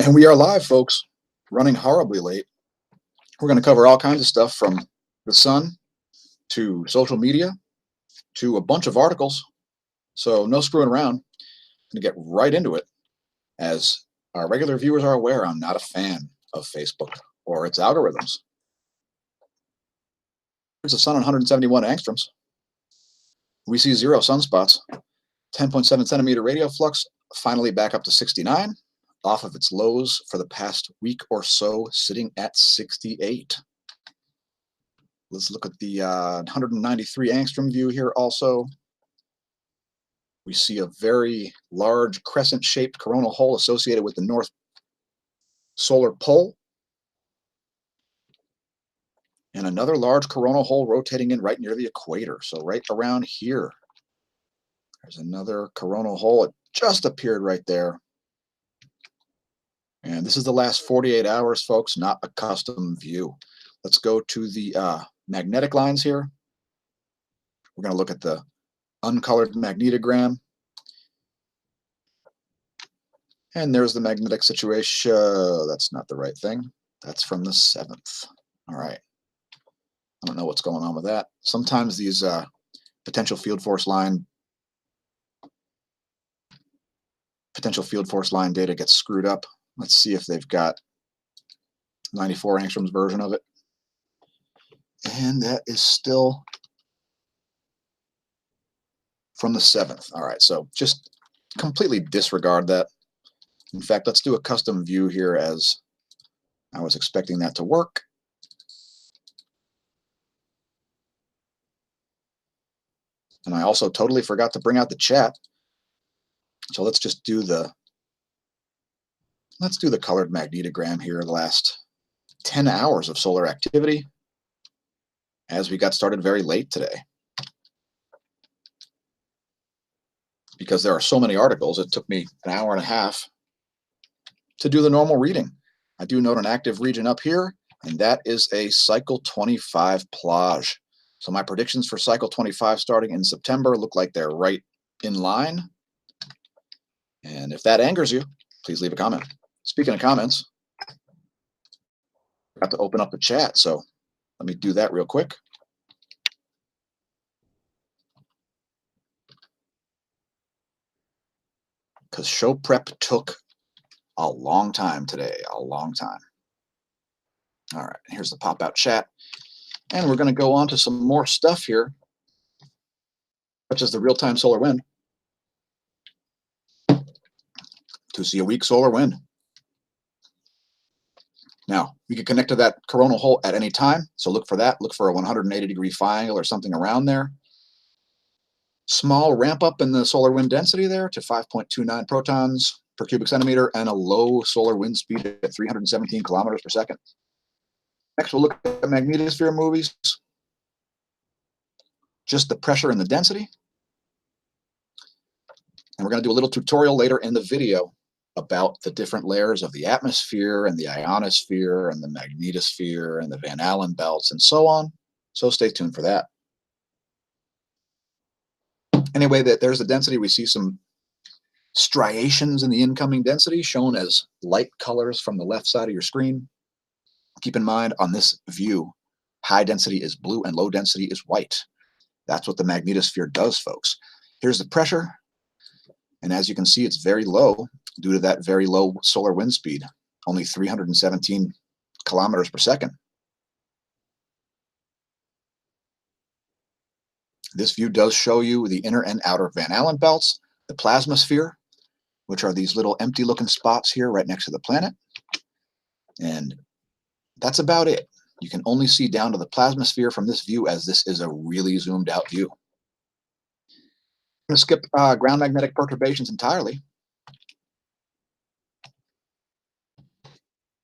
And we are live, folks, running horribly late. We're going to cover all kinds of stuff from the sun to social media to a bunch of articles. So no screwing around. I'm going to get right into it. As our regular viewers are aware, I'm not a fan of Facebook or its algorithms. Here's the sun on 171 angstroms. We see 0 sunspots. 10.7 centimeter radial flux, finally back up to 69. Off of its lows for the past week or so, sitting at 68. Let's look at the 193 angstrom view here also. We see a very large crescent-shaped coronal hole associated with the north solar pole. And another large coronal hole rotating in right near the equator. So right around here. There's another coronal hole. It just appeared right there. And this is the last 48 hours, folks, not a custom view. Let's go to the magnetic lines here. We're going to look at the uncolored magnetogram. And there's the magnetic situation. That's not the right thing. That's from the 7th. All right. I don't know what's going on with that. Sometimes these potential field force line data gets screwed up. Let's see if they've got 94 angstroms version of it. And that is still from the 7th. All right, so just completely disregard that. In fact, let's do a custom view here as I was expecting that to work. And I also totally forgot to bring out the chat. So let's just do the colored magnetogram here, the last 10 hours of solar activity as we got started very late today. Because there are so many articles, it took me an hour and a half to do the normal reading. I do note an active region up here, and that is a cycle 25 plage. So my predictions for cycle 25 starting in September look like they're right in line. And if that angers you, please leave a comment. Speaking of comments, I have to open up the chat, so let me do that real quick. Because show prep took a long time today, a long time. All right, here's the pop-out chat. And we're going to go on to some more stuff here, such as the real-time solar wind. To see a weak solar wind. Now, we can connect to that coronal hole at any time, so look for that. Look for a 180-degree phi angle or something around there. Small ramp up in the solar wind density there to 5.29 protons per cubic centimeter and a low solar wind speed at 317 kilometers per second. Next, we'll look at magnetosphere movies. Just the pressure and the density. And we're going to do a little tutorial later in the video about the different layers of the atmosphere and the ionosphere and the magnetosphere and the Van Allen belts and so on. So stay tuned for that. Anyway, there's the density. We see some striations in the incoming density shown as light colors from the left side of your screen. Keep in mind on this view, high density is blue and low density is white. That's what the magnetosphere does, folks. Here's the pressure. And as you can see, it's very low due to that very low solar wind speed, only 317 kilometers per second. This view does show you the inner and outer Van Allen belts, the plasmasphere, which are these little empty looking spots here right next to the planet. And that's about it. You can only see down to the plasmasphere from this view, as this is a really zoomed out view. I'm going to skip ground magnetic perturbations entirely.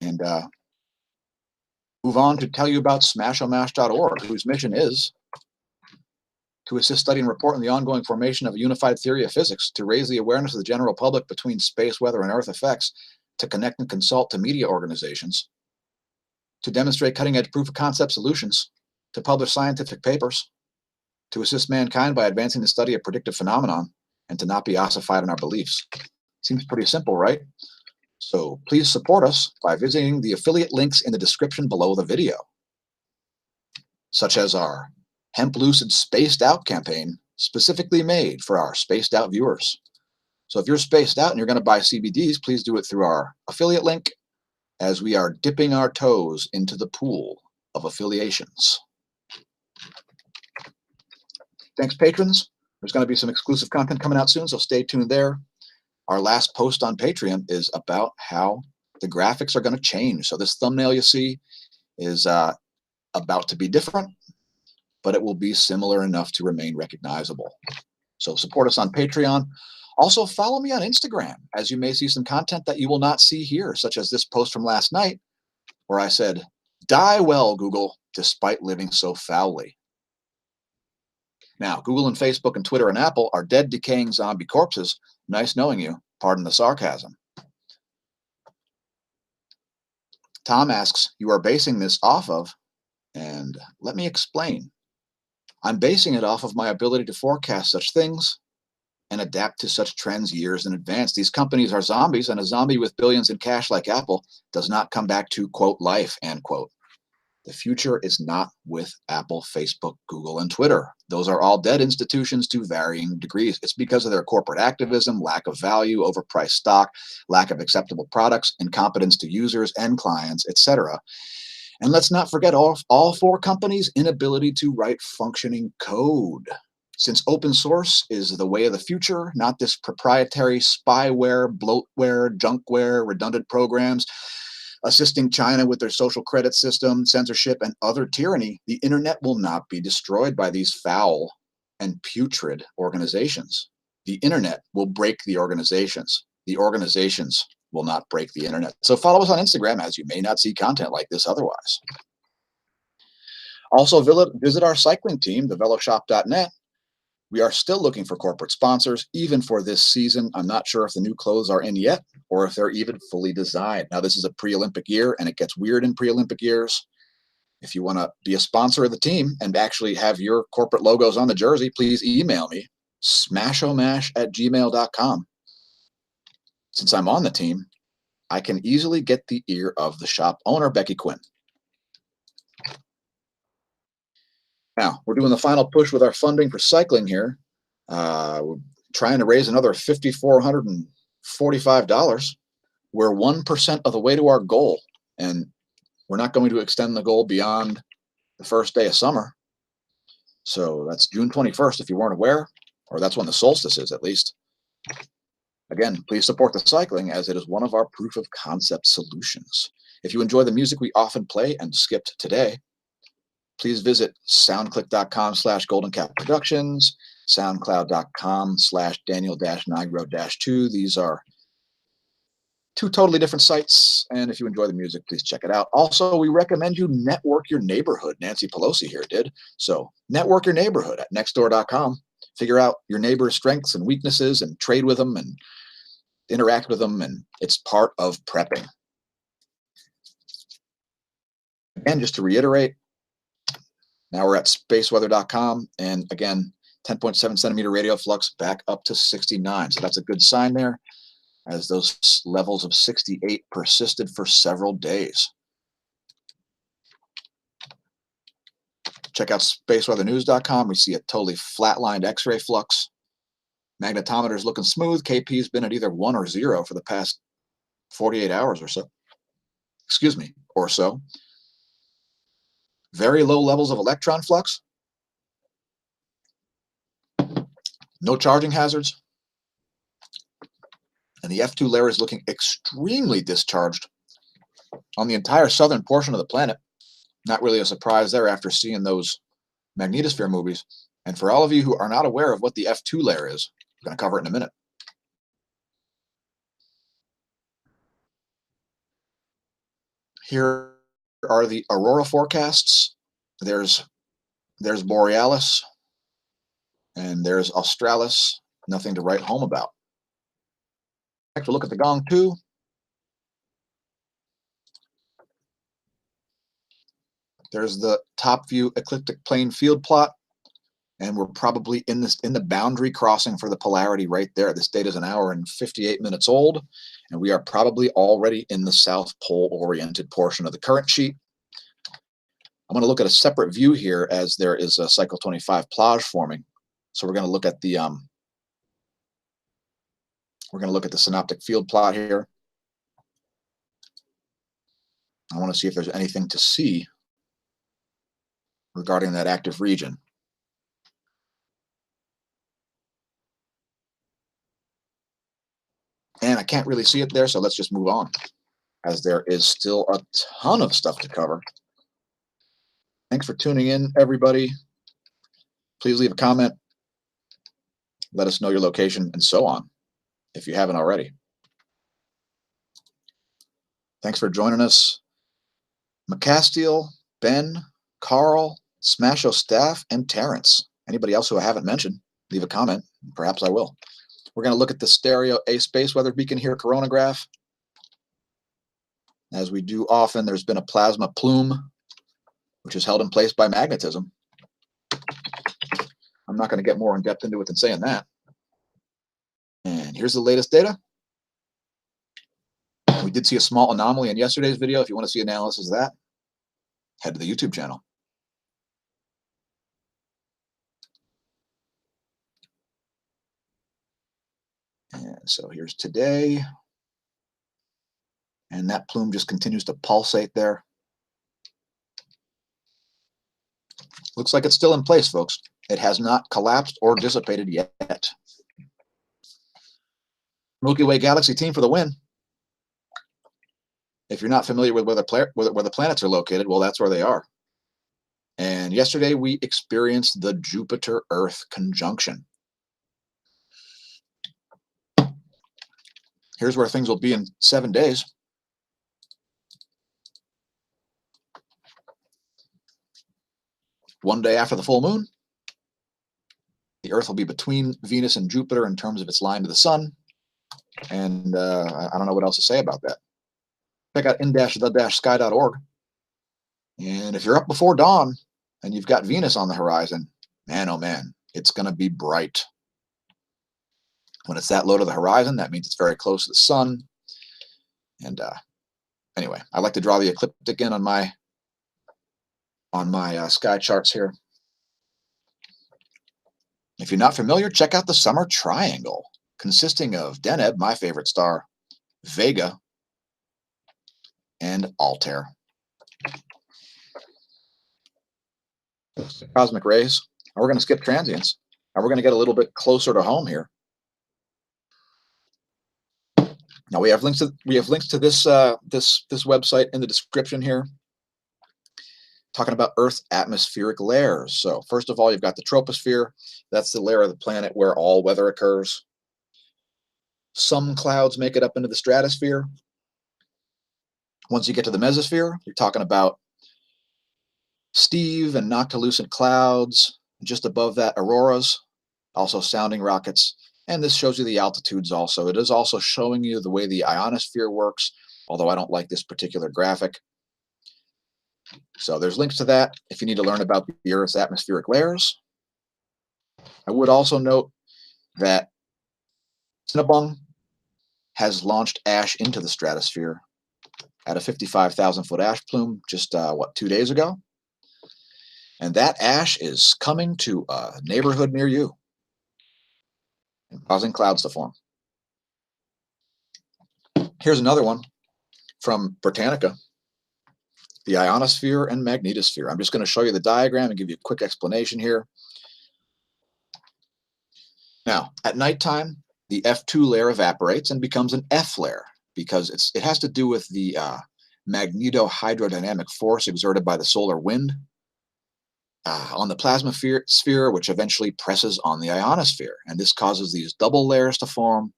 And move on to tell you about smAsho.org, whose mission is to assist, study, and report on the ongoing formation of a unified theory of physics, to raise the awareness of the general public between space, weather, and Earth effects, to connect and consult to media organizations, to demonstrate cutting-edge proof-of-concept solutions, to publish scientific papers, to assist mankind by advancing the study of predictive phenomenon, and to not be ossified in our beliefs. Seems pretty simple, right? So please support us by visiting the affiliate links in the description below the video, such as our Hemp Lucid Spaced Out campaign, specifically made for our spaced out viewers. So if you're spaced out and you're going to buy CBDs, please do it through our affiliate link, as we are dipping our toes into the pool of affiliations. Thanks, patrons. There's going to be some exclusive content coming out soon, so stay tuned there. Our last post on Patreon is about how the graphics are going to change. So this thumbnail you see is about to be different, but it will be similar enough to remain recognizable. So support us on Patreon. Also follow me on Instagram, as you may see some content that you will not see here, such as this post from last night, where I said, "Die well, Google, despite living so foully." Now, Google and Facebook and Twitter and Apple are dead, decaying zombie corpses. Nice knowing you. Pardon the sarcasm. Tom asks, you are basing this off of, and let me explain. I'm basing it off of my ability to forecast such things and adapt to such trends years in advance. These companies are zombies, and a zombie with billions in cash like Apple does not come back to, quote, life, end quote. The future is not with Apple, Facebook, Google, and Twitter. Those are all dead institutions to varying degrees. It's because of their corporate activism, lack of value, overpriced stock, lack of acceptable products, incompetence to users and clients, etc. And let's not forget all four companies' inability to write functioning code. Since open source is the way of the future, not this proprietary spyware, bloatware, junkware, redundant programs, assisting China with their social credit system, censorship, and other tyranny, the internet will not be destroyed by these foul and putrid organizations. The internet will break the organizations. The organizations will not break the internet. So follow us on Instagram, as you may not see content like this otherwise. Also visit our cycling team, theveloshop.net. We are still looking for corporate sponsors, even for this season. I'm not sure if the new clothes are in yet or if they're even fully designed. Now, this is a pre-Olympic year, and it gets weird in pre-Olympic years. If you want to be a sponsor of the team and actually have your corporate logos on the jersey, please email me, smashomash@gmail.com. Since I'm on the team, I can easily get the ear of the shop owner, Becky Quinn. Now, we're doing the final push with our funding for cycling here. We're trying to raise another $5,445. We're 1% of the way to our goal, and we're not going to extend the goal beyond the first day of summer. So that's June 21st, if you weren't aware, or that's when the solstice is, at least. Again, please support the cycling, as it is one of our proof of concept solutions. If you enjoy the music we often play and skipped today, please visit soundclick.com/goldencapproductions, soundcloud.com/Daniel-Nigro-2. These are two totally different sites, and if you enjoy the music, please check it out. Also, we recommend you network your neighborhood. Nancy Pelosi here did. So network your neighborhood at nextdoor.com. Figure out your neighbor's strengths and weaknesses and trade with them and interact with them, and it's part of prepping. Again, just to reiterate, now we're at spaceweather.com, and again, 10.7 centimeter radial flux back up to 69. So that's a good sign there, as those levels of 68 persisted for several days. Check out spaceweathernews.com. We see a totally flatlined X-ray flux. Magnetometer is looking smooth. KP has been at either 1 or 0 for the past 48 hours or so. Excuse me, or so. Very low levels of electron flux. No charging hazards. And the F2 layer is looking extremely discharged on the entire southern portion of the planet. Not really a surprise there after seeing those magnetosphere movies. And for all of you who are not aware of what the F2 layer is, I'm going to cover it in a minute. Here are the aurora forecasts. There's Borealis, and there's Australis. Nothing to write home about. Take a look at the Gong 2. There's the top view ecliptic plane field plot, and we're probably in the boundary crossing for the polarity right there. This data is an hour and 58 minutes old, and we are probably already in the South Pole oriented portion of the current sheet. I'm going to look at a separate view here as there is a cycle 25 plage forming. So we're going to look at the synoptic field plot here. I want to see if there's anything to see regarding that active region. And I can't really see it there, so let's just move on, as there is still a ton of stuff to cover. Thanks for tuning in, everybody. Please leave a comment. Let us know your location and so on, if you haven't already. Thanks for joining us. McCastiel, Ben, Carl, smAsho staff, and Terrence. Anybody else who I haven't mentioned, leave a comment. Perhaps I will. We're going to look at the stereo A space weather beacon here, coronagraph. As we do often, there's been a plasma plume, which is held in place by magnetism. I'm not going to get more in depth into it than saying that. And here's the latest data. We did see a small anomaly in yesterday's video. If you want to see analysis of that, head to the YouTube channel. And so here's today. And that plume just continues to pulsate there. Looks like it's still in place, folks. It has not collapsed or dissipated yet. Milky Way galaxy team for the win. If you're not familiar with where the planets are located, well, that's where they are. And yesterday we experienced the Jupiter-Earth conjunction. Here's where things will be in 7 days. One day after the full moon, the Earth will be between Venus and Jupiter in terms of its line to the sun. And I don't know what else to say about that. Check out in-the-sky.org. And if you're up before dawn and you've got Venus on the horizon, man, oh man, it's going to be bright. When it's that low to the horizon, that means it's very close to the sun. And anyway, I like to draw the ecliptic in on my sky charts here. If you're not familiar, check out the summer triangle, consisting of Deneb, my favorite star, Vega, and Altair. Cosmic rays. We're going to skip transients, and we're going to get a little bit closer to home here. Now we have links to this this website in the description here, talking about Earth's atmospheric layers. So first of all, you've got the troposphere. That's the layer of the planet where all weather occurs. Some clouds make it up into the stratosphere. Once you get to the mesosphere, you're talking about Steve and noctilucent clouds. Just above that, auroras, also sounding rockets. And this shows you the altitudes also. It is also showing you the way the ionosphere works, although I don't like this particular graphic. So there's links to that if you need to learn about the Earth's atmospheric layers. I would also note that Cinnabung has launched ash into the stratosphere at a 55,000-foot ash plume just, 2 days ago? And that ash is coming to a neighborhood near you and causing clouds to form. Here's another one from Britannica, the ionosphere and magnetosphere. I'm just going to show you the diagram and give you a quick explanation here. Now, at nighttime, the F2 layer evaporates and becomes an F layer because it has to do with the magnetohydrodynamic force exerted by the solar wind on the plasma sphere, which eventually presses on the ionosphere. And this causes these double layers to form.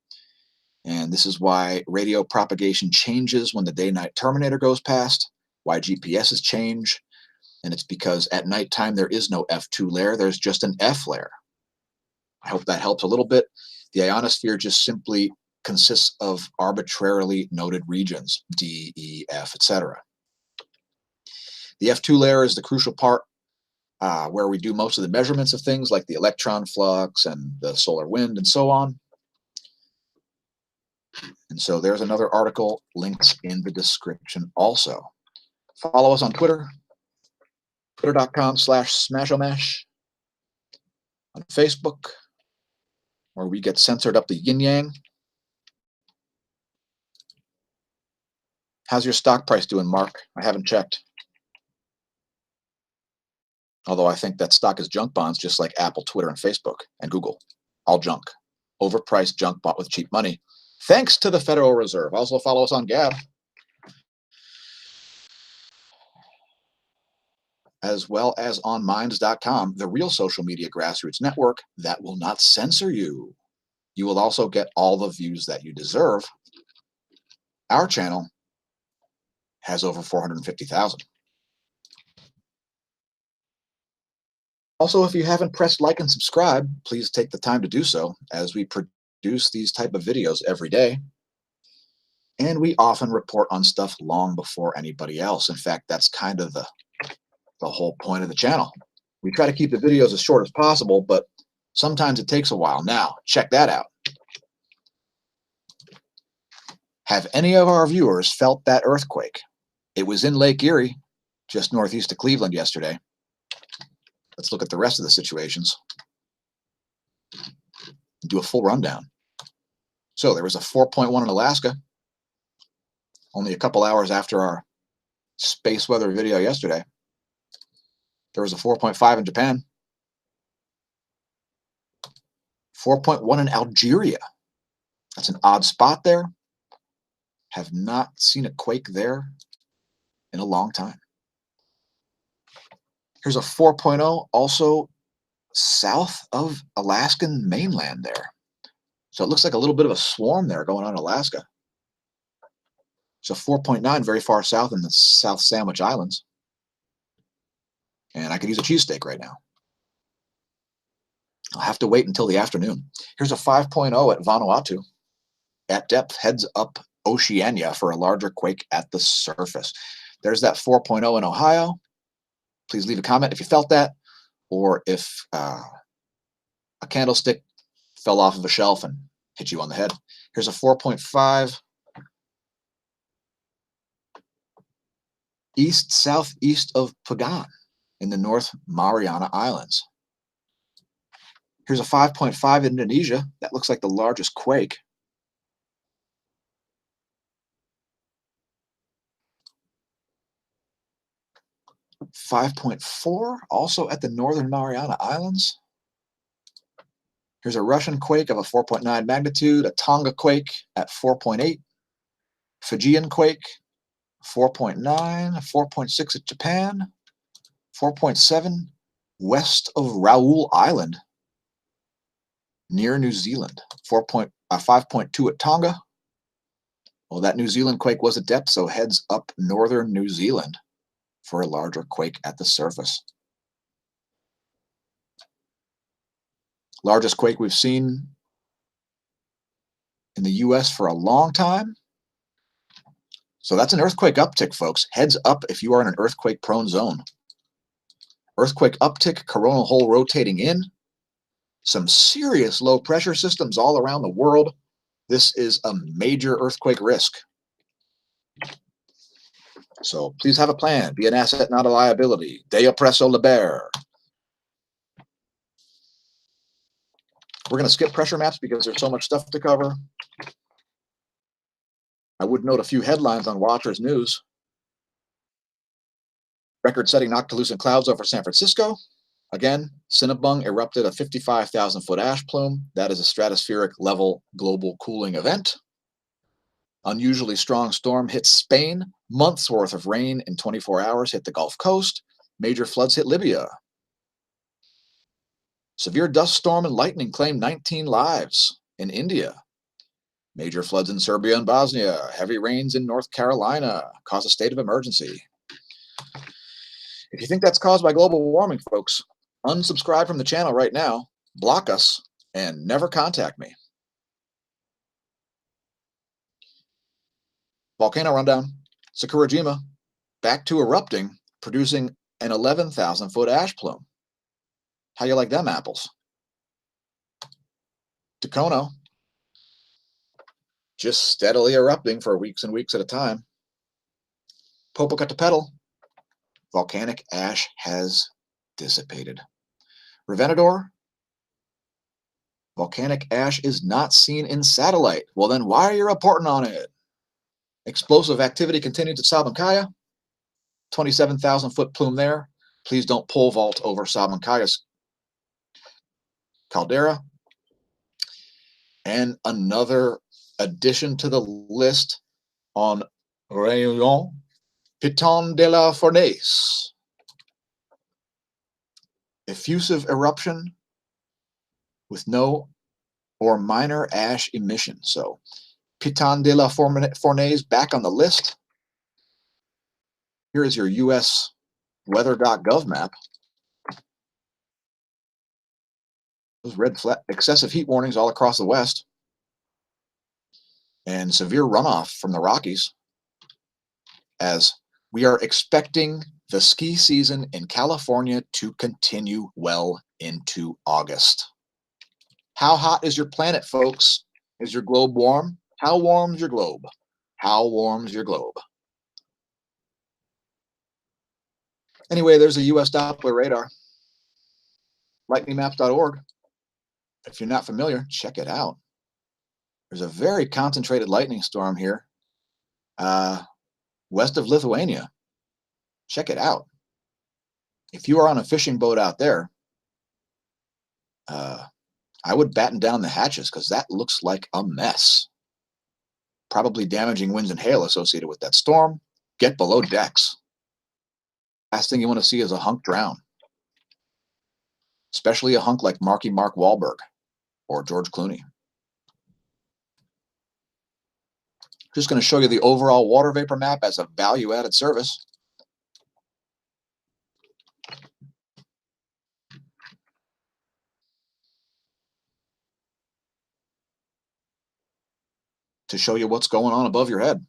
And this is why radio propagation changes when the day-night terminator goes past, why GPSs change. And it's because at nighttime there is no F2 layer, there's just an F layer. I hope that helps a little bit. The ionosphere just simply consists of arbitrarily noted regions, D, E, F, etc. The F2 layer is the crucial part where we do most of the measurements of things like the electron flux and the solar wind and so on. And so there's another article, links in the description also. Follow us on Twitter, twitter.com/smAsho, on Facebook, where we get censored up the yin yang. How's your stock price doing, Mark? I haven't checked. Although I think that stock is junk bonds, just like Apple, Twitter, and Facebook, and Google. All junk. Overpriced junk bought with cheap money. Thanks to the Federal Reserve. Also follow us on Gab, as well as on Minds.com, the real social media grassroots network that will not censor you. You will also get all the views that you deserve. Our channel has over 450,000. Also, if you haven't pressed like and subscribe, please take the time to do so, as we produce these type of videos every day. And we often report on stuff long before anybody else. In fact, that's kind of the whole point of the channel. We try to keep the videos as short as possible, but sometimes it takes a while. Now, check that out. Have any of our viewers felt that earthquake? It was in Lake Erie, just northeast of Cleveland yesterday. Let's look at the rest of the situations and do a full rundown. So there was a 4.1 in Alaska, only a couple hours after our space weather video yesterday. There was a 4.5 in Japan, 4.1 in Algeria. That's an odd spot there. Have not seen a quake there in a long time. Here's a 4.0 also south of Alaskan mainland there. So it looks like a little bit of a swarm there going on in Alaska. So 4.9 very far south in the South Sandwich Islands. And I could use a cheesesteak right now. I'll have to wait until the afternoon. Here's a 5.0 at Vanuatu. At depth, heads up Oceania for a larger quake at the surface. There's that 4.0 in Ohio. Please leave a comment if you felt that, or if a candlestick fell off of a shelf and hit you on the head. Here's a 4.5 southeast of Pagan in the North Mariana Islands. Here's a 5.5 in Indonesia. That looks like the largest quake. .4 also at the Northern Mariana Islands. Here's a Russian quake of a 4.9 magnitude, a Tonga quake at 4.8, Fijian quake 4.9, 4.6 at Japan, 4.7 west of Raoul Island near New Zealand, 5.2 at Tonga. Well, that New Zealand quake was at depth, so heads up northern New Zealand for a larger quake at the surface. Largest quake we've seen in the US for a long time. So that's an earthquake uptick, folks. Heads up if you are in an earthquake-prone zone. Earthquake uptick, coronal hole rotating in. Some serious low-pressure systems all around the world. This is a major earthquake risk. So please have a plan. Be an asset, not a liability. Deo presso liber. We're going to skip pressure maps because there's so much stuff to cover. I would note a few headlines on Watchers News. Record-setting noctilucent clouds over San Francisco. Again, Cinnabung erupted a 55,000-foot ash plume. That is a stratospheric level global cooling event. Unusually strong storm hit Spain. Months worth of rain in 24 hours hit the Gulf Coast. Major floods hit Libya. Severe dust storm and lightning claimed 19 lives in India. Major floods in Serbia and Bosnia. Heavy rains in North Carolina cause a state of emergency. If you think that's caused by global warming, folks, unsubscribe from the channel right now, block us, and never contact me. Volcano rundown. Sakurajima back to erupting, producing an 11,000-foot ash plume. How you like them apples? Dacono, just steadily erupting for weeks and weeks at a time. Popocatépetl, volcanic ash has dissipated. Revenador, volcanic ash is not seen in satellite. Well, then why are you reporting on it? Explosive activity continued at Sabancaya. 27,000-foot plume there. Please don't pole vault over Sabancaya's caldera. And another addition to the list on Réunion, Piton de la Fournaise. Effusive eruption with no or minor ash emission. So Piton de la Fournaise back on the list. Here is your US weather.gov map. Those red flat excessive heat warnings all across the West. And severe runoff from the Rockies, as we are expecting the ski season in California to continue well into August. How hot is your planet, folks? Is your globe warm? How warm's your globe? How warm's your globe? Anyway, there's a US Doppler radar. Lightningmaps.org. If you're not familiar, check it out. There's a very concentrated lightning storm here west of Lithuania. Check it out. If you are on a fishing boat out there, I would batten down the hatches because that looks like a mess. Probably damaging winds and hail associated with that storm. Get below decks. Last thing you want to see is a hunk drown. Especially a hunk like Mark Wahlberg or George Clooney. Just going to show you the overall water vapor map as a value-added service. To show you what's going on above your head.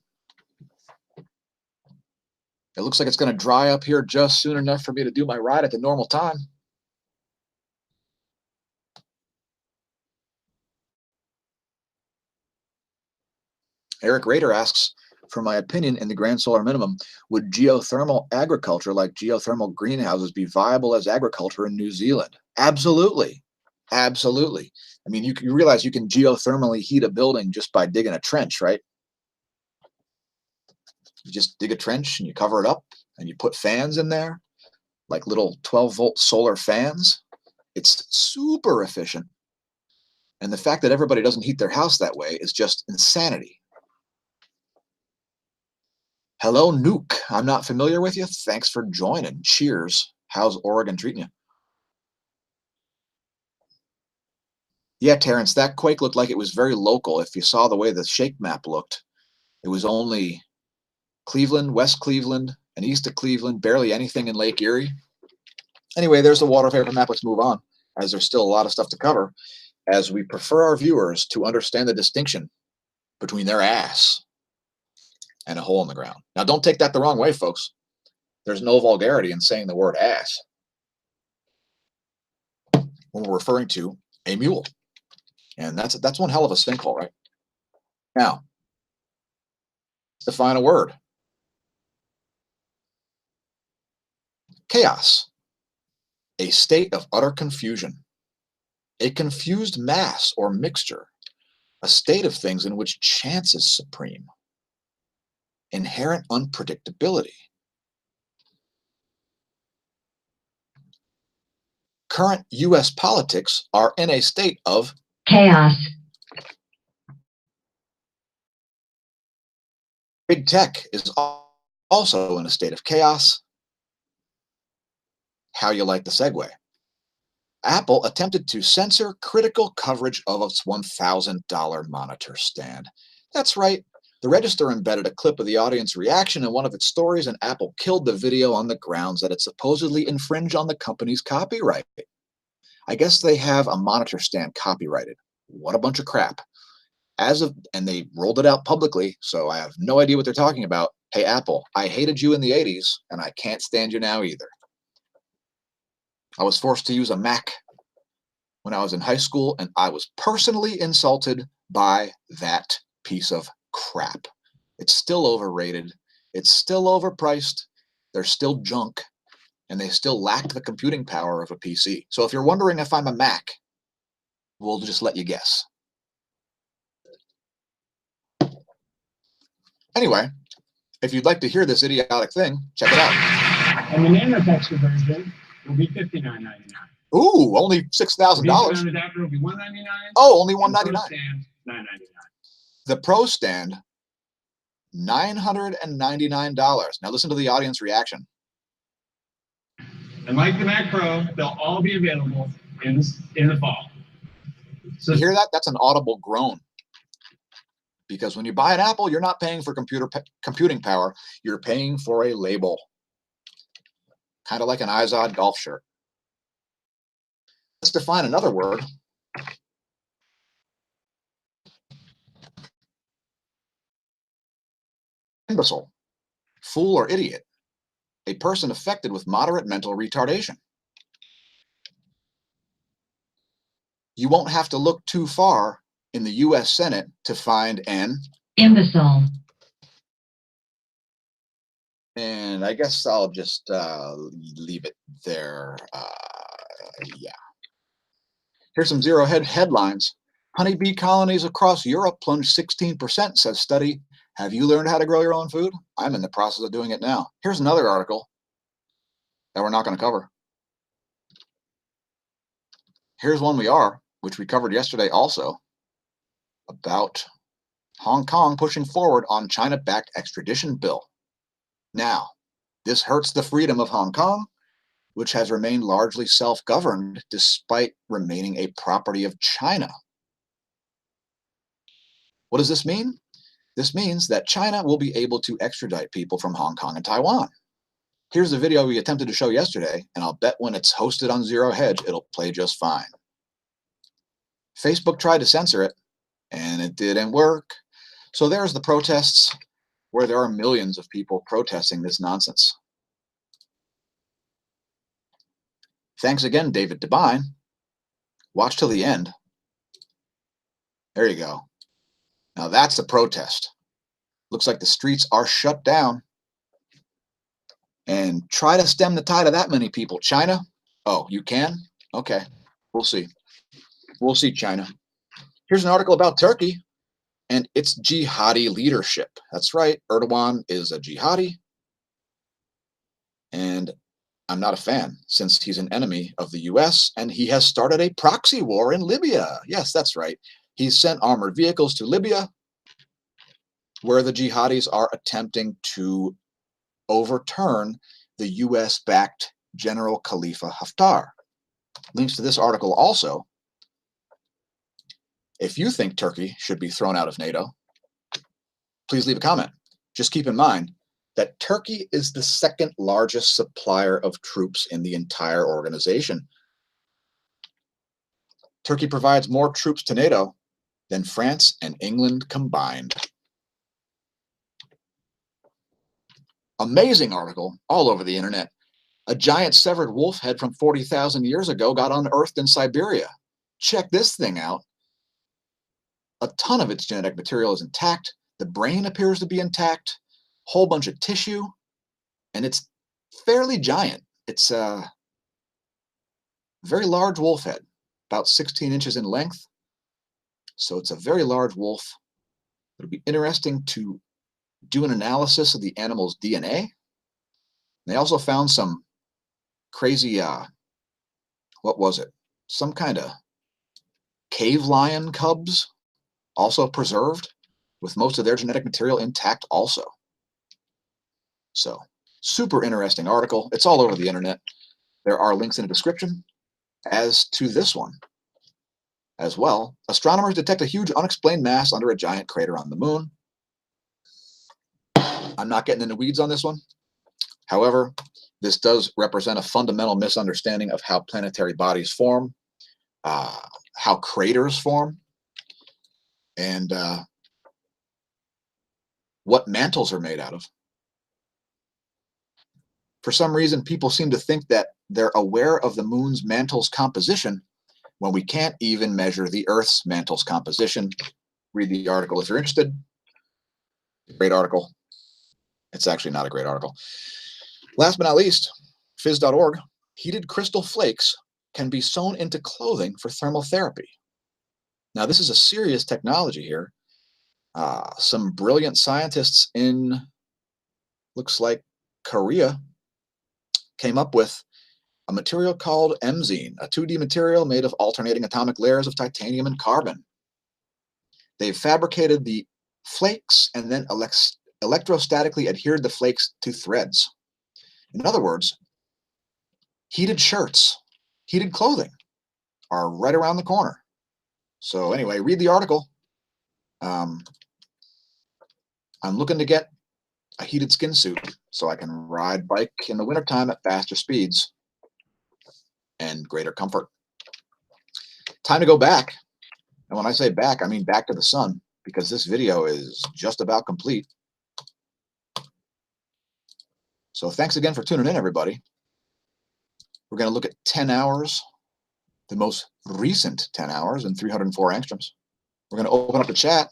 It looks like it's going to dry up here just soon enough for me to do my ride at the normal time. Eric Rader asks, for my opinion in the grand solar minimum, would geothermal agriculture like geothermal greenhouses be viable as agriculture in New Zealand? Absolutely. Absolutely. I mean, you realize you can geothermally heat a building just by digging a trench, right? You just dig a trench and you cover it up and you put fans in there, like little 12-volt solar fans. It's super efficient. And the fact that everybody doesn't heat their house that way is just insanity. Hello, Nuke. I'm not familiar with you. Thanks for joining. Cheers. How's Oregon treating you? Yeah, Terrence, that quake looked like it was very local. If you saw the way the shake map looked, it was only Cleveland, West Cleveland, and east of Cleveland, barely anything in Lake Erie. Anyway, there's the water vapor map. Let's move on, as there's still a lot of stuff to cover, as we prefer our viewers to understand the distinction between their ass and a hole in the ground. Now, don't take that the wrong way, folks. There's no vulgarity in saying the word ass when we're referring to a mule. And that's one hell of a sinkhole, right? Now, the final word. Chaos. A state of utter confusion. A confused mass or mixture. A state of things in which chance is supreme. Inherent unpredictability. Current U.S. politics are in a state of chaos. Big tech is also in a state of chaos. How you like the segue? Apple attempted to censor critical coverage of its $1,000 monitor stand. That's right. The Register embedded a clip of the audience reaction in one of its stories, and Apple killed the video on the grounds that it supposedly infringed on the company's copyright. I guess they have a monitor stand copyrighted. What a bunch of crap. And they rolled it out publicly, so I have no idea what they're talking about. Hey, Apple, I hated you in the 80s, and I can't stand you now either. I was forced to use a Mac when I was in high school, and I was personally insulted by that piece of crap. It's still overrated. It's still overpriced. They're still junk, and they still lack the computing power of a PC. So if you're wondering if I'm a Mac, we'll just let you guess. Anyway, if you'd like to hear this idiotic thing, check it out. And the nanotexture version will be $59.99. Ooh, only $6,000. The adapter will be $199. Oh, only $199. The Pro stand, $999. The Pro stand, $999. Now listen to the audience reaction. And like the Mac Pro, they'll all be available in the fall. So you hear that? That's an audible groan. Because when you buy an Apple, you're not paying for computing power. You're paying for a label. Kind of like an Izod golf shirt. Let's define another word. Imbecile, fool or idiot. A person affected with moderate mental retardation. You won't have to look too far in the U.S. Senate to find an imbecile. And I guess I'll just leave it there. Yeah. Here's some zero headlines. Honeybee colonies across Europe plunged 16%, says study. Have you learned how to grow your own food? I'm in the process of doing it now. Here's another article that we're not going to cover. Here's one we are, which we covered yesterday also, about Hong Kong pushing forward on China-backed extradition bill. Now, this hurts the freedom of Hong Kong, which has remained largely self-governed despite remaining a property of China. What does this mean? This means that China will be able to extradite people from Hong Kong and Taiwan. Here's the video we attempted to show yesterday, and I'll bet when it's hosted on Zero Hedge, it'll play just fine. Facebook tried to censor it, and it didn't work. So there's the protests, where there are millions of people protesting this nonsense. Thanks again, David Devine. Watch till the end. There you go. Now that's the protest. Looks like the streets are shut down. And try to stem the tide of that many people. China? Oh, you can? Okay, we'll see. We'll see, China. Here's an article about Turkey and its jihadi leadership. That's right, Erdogan is a jihadi. And I'm not a fan, since he's an enemy of the US and he has started a proxy war in Libya. Yes, that's right. He's sent armored vehicles to Libya, where the jihadis are attempting to overturn the US-backed General Khalifa Haftar. Links to this article also. If you think Turkey should be thrown out of NATO, please leave a comment. Just keep in mind that Turkey is the second largest supplier of troops in the entire organization. Turkey provides more troops to NATO than France and England combined. Amazing article all over the internet. A giant severed wolf head from 40,000 years ago got unearthed in Siberia. Check this thing out. A ton of its genetic material is intact. The brain appears to be intact. Whole bunch of tissue. And it's fairly giant. It's a very large wolf head, about 16 inches in length. So it's a very large wolf. It'll be interesting to do an analysis of the animal's DNA. They also found some crazy, what was it? Some kind of cave lion cubs, also preserved, with most of their genetic material intact also. So, super interesting article. It's all over the internet. There are links in the description as to this one as well. Astronomers detect a huge unexplained mass under a giant crater on the moon. I'm not getting into weeds on this one. However, this does represent a fundamental misunderstanding of how planetary bodies form, how craters form, and what mantles are made out of. For some reason, people seem to think that they're aware of the moon's mantle's composition when we can't even measure the Earth's mantle's composition. Read the article if you're interested. Great article. It's actually not a great article. Last but not least, phys.org, heated crystal flakes can be sewn into clothing for thermal therapy. Now, this is a serious technology here. Some brilliant scientists in, looks like, Korea came up with a material called MZine, a 2D material made of alternating atomic layers of titanium and carbon. They've fabricated the flakes and then electrostatically adhered the flakes to threads. In other words, heated shirts, heated clothing are right around the corner. So anyway, read the article. I'm looking to get a heated skin suit so I can ride bike in the wintertime at faster speeds and greater comfort. Time to go back. And when I say back, I mean back to the sun, because this video is just about complete. So thanks again for tuning in, everybody. We're going to look at 10 hours, the most recent 10 hours and 304 angstroms. We're going to open up the chat,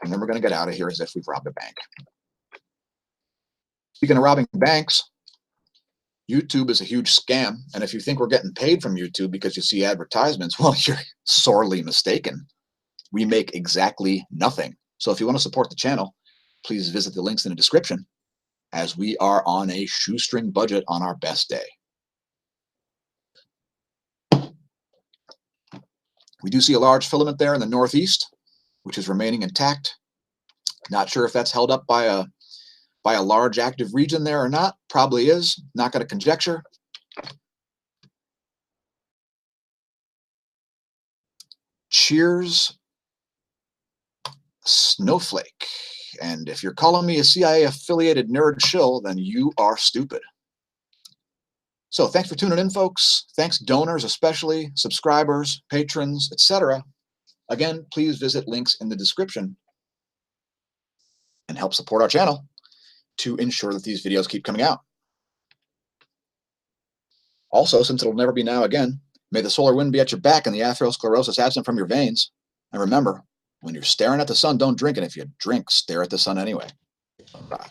and then we're going to get out of here as if we've robbed a bank. Speaking of robbing banks, YouTube is a huge scam. And if you think we're getting paid from YouTube because you see advertisements, well, you're sorely mistaken. We make exactly nothing. So if you want to support the channel, please visit the links in the description, as we are on a shoestring budget on our best day. We do see a large filament there in the northeast, which is remaining intact. Not sure if that's held up by a large active region there or not. Probably is. Not going to conjecture. Cheers, Snowflake. And if you're calling me a CIA-affiliated nerd shill, then you are stupid. So thanks for tuning in, folks. Thanks, donors especially, subscribers, patrons, etc. Again, please visit links in the description and help support our channel to ensure that these videos keep coming out. Also, since it'll never be now again, may the solar wind be at your back and the atherosclerosis absent from your veins. And remember, when you're staring at the sun, don't drink, and if you drink, stare at the sun anyway. Bye.